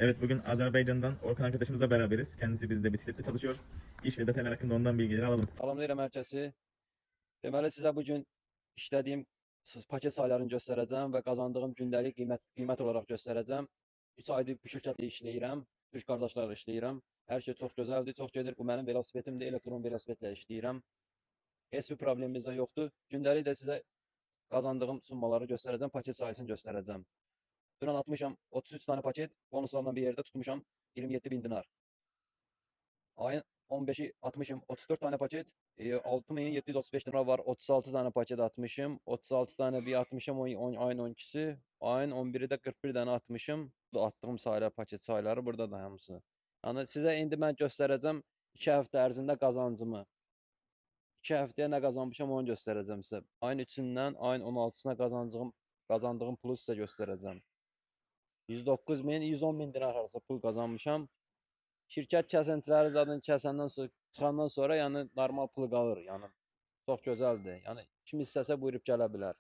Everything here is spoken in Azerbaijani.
Evet, bugün Azerbaycan'dan Orkan arkadaşımızla beraberiz. Kendisi bizde bisikletle çalışıyor. İş ve detaylar hakkında ondan bilgileri alalım. Salamlayıram hər kəsi. Deməli sizə bu gün işlədiyim paket saylarını göstərəcəm və qazandığım gündəlik qiymət olaraq göstərəcəm. 3 aydır bu şirkətdə işləyirəm. Türk qardaşlarla işləyirəm. Hər şey çox gözəldir, çox gedir. Bu mənim velosipetimdir, elektron velosipedlə işləyirəm. Heç bir problemimiz də yoxdur. Gündəlik də sizə qazandığım summaları göstərəcəm, paket sayısını göstərəcəm. Dünən atmışam 33 tane paket, bonuslarla bir yerdə tutmuşam 27 bin dinar. Ayın 15'i atmışım 34 tane paket. 6735 lira var. 36 tane paket atmışım. 36 tane bir atmışım ayın 12'si. Ayın 11'i de 41 tane atmışım. Bu attığım sayılar, paket sayıları burada da hamısı. Yani size indi mən göstərəcəm 2 həftə ərzində qazancımı. 2 həftəyə nə qazanmışam onu göstərəcəm sizə. Ayın 3-dən ayın 16-sına qazandığım pulu sizə göstərəcəm. 109 min, 110 min dinar arası pul qazanmışam. Şirkət kəsintiləri zaten çıxandan sonra yəni normal pul qalır. Yəni çox gözəldir. Yəni kim istəsə buyurub gələ bilər.